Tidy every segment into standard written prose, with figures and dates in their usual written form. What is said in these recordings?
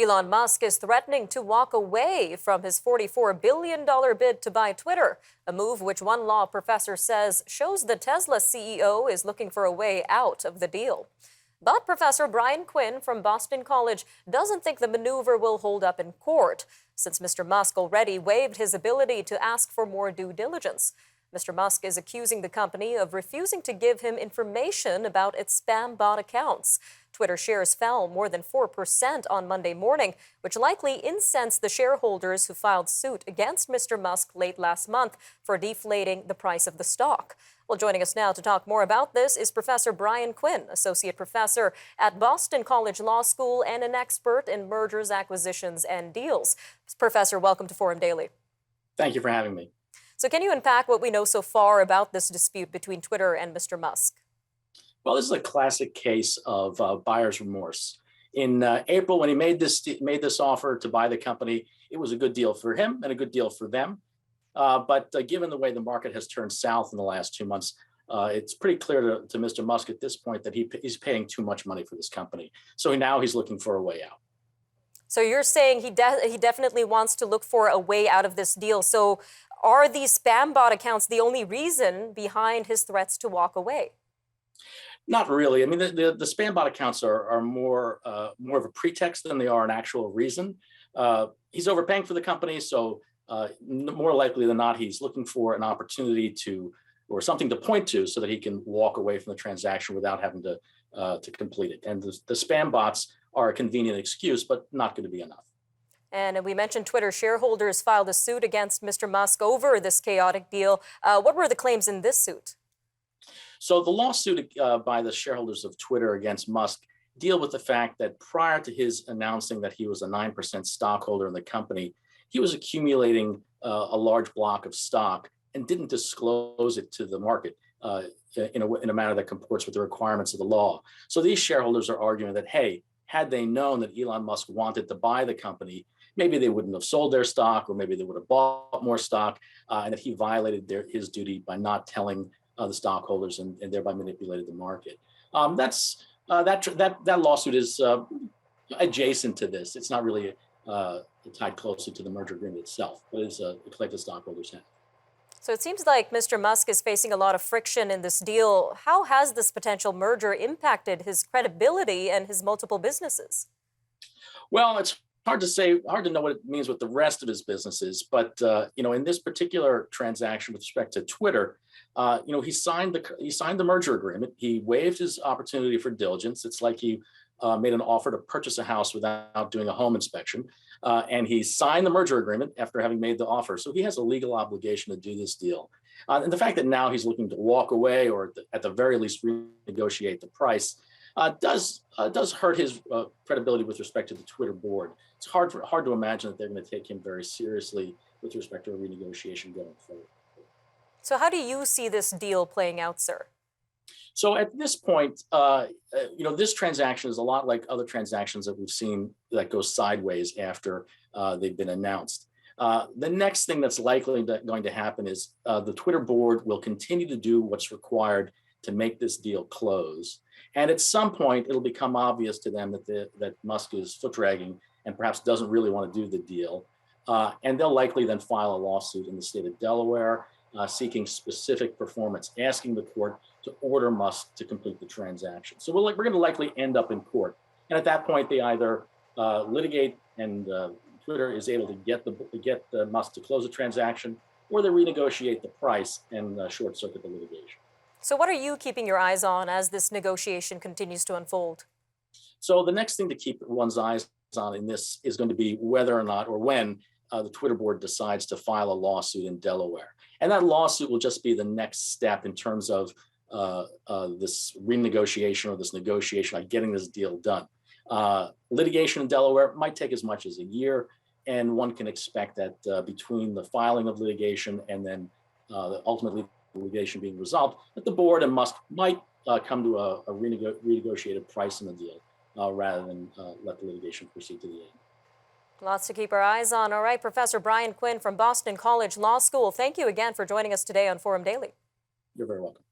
Elon Musk is threatening to walk away from his $44 billion bid to buy Twitter, a move which one law professor says shows the Tesla CEO is looking for a way out of the deal. But Professor Brian Quinn from Boston College doesn't think the maneuver will hold up in court, since Mr. Musk already waived his ability to ask for more due diligence. Mr. Musk is accusing the company of refusing to give him information about its spam bot accounts. Twitter shares fell more than 4% on Monday morning, which likely incensed the shareholders who filed suit against Mr. Musk late last month for deflating the price of the stock. Well, joining us now to talk more about this is Professor Brian Quinn, Associate Professor at Boston College Law School and an expert in mergers, acquisitions, and deals. Professor, welcome to Forum Daily. Thank you for having me. So can you unpack what we know so far about this dispute between Twitter and Mr. Musk? Well, this is a classic case of buyer's remorse. In April, when he made this offer to buy the company, it was a good deal for him and a good deal for them. But given the way the market has turned south in the last 2 months, it's pretty clear to Mr. Musk at this point that he's paying too much money for this company. So now he's looking for a way out. So you're saying he definitely wants to look for a way out of this deal. So are these spam bot accounts the only reason behind his threats to walk away? Not really. I mean, the spam bot accounts are more of a pretext than they are an actual reason. He's overpaying for the company, so more likely than not, he's looking for an opportunity or something to point to so that he can walk away from the transaction without having to complete it. And the spam bots are a convenient excuse, but not going to be enough. And we mentioned Twitter shareholders filed a suit against Mr. Musk over this chaotic deal. What were the claims in this suit? So the lawsuit by the shareholders of Twitter against Musk deal with the fact that prior to his announcing that he was a 9% stockholder in the company, he was accumulating a large block of stock and didn't disclose it to the market in a manner that comports with the requirements of the law. So these shareholders are arguing that, hey, had they known that Elon Musk wanted to buy the company, maybe they wouldn't have sold their stock, or maybe they would have bought more stock, and that he violated his duty by not telling the stockholders and thereby manipulated the market. That lawsuit is adjacent to this. It's not really tied closely to the merger agreement itself, but it's a claim the stockholders have. So it seems like Mr. Musk is facing a lot of friction in this deal. How has this potential merger impacted his credibility and his multiple businesses? Well, it's hard to know what it means with the rest of his businesses. But in this particular transaction with respect to Twitter, he signed the merger agreement. He waived his opportunity for diligence. It's like he made an offer to purchase a house without doing a home inspection. And he signed the merger agreement after having made the offer. So he has a legal obligation to do this deal. And the fact that now he's looking to walk away or at the very least renegotiate the price does hurt his credibility with respect to the Twitter board. It's hard to imagine that they're going to take him very seriously with respect to a renegotiation going forward. So how do you see this deal playing out, sir? So at this point, this transaction is a lot like other transactions that we've seen that go sideways after they've been announced. The next thing that's likely going to happen is the Twitter board will continue to do what's required to make this deal close. And at some point, it'll become obvious to them that Musk is foot dragging and perhaps doesn't really want to do the deal. And they'll likely then file a lawsuit in the state of Delaware seeking specific performance, asking the court to order Musk to complete the transaction. So we're going to likely end up in court. And at that point, they either litigate and Twitter is able to get Musk to close the transaction, or they renegotiate the price and short circuit the litigation. So what are you keeping your eyes on as this negotiation continues to unfold? So the next thing to keep one's eyes on in this is going to be whether or not or when the Twitter board decides to file a lawsuit in Delaware. And that lawsuit will just be the next step in terms of this renegotiation or this negotiation on getting this deal done. Litigation in Delaware might take as much as a year, and one can expect that between the filing of litigation and then ultimately litigation being resolved, that the board and Musk might come to a renegotiated price in the deal rather than let the litigation proceed to the end. Lots to keep our eyes on. All right, Professor Brian Quinn from Boston College Law School, thank you again for joining us today on Forum Daily. You're very welcome.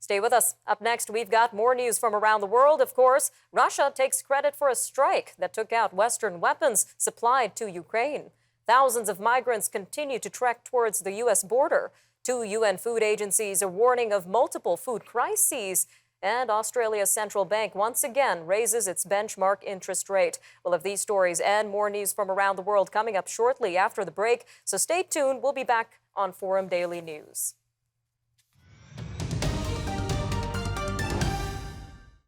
Stay with us. Up next, we've got more news from around the world, of course. Russia takes credit for a strike that took out Western weapons supplied to Ukraine. Thousands of migrants continue to trek towards the U.S. border. Two UN food agencies are warning of multiple food crises. And Australia's central bank once again raises its benchmark interest rate. We'll have these stories and more news from around the world coming up shortly after the break. So stay tuned. We'll be back on Forum Daily News.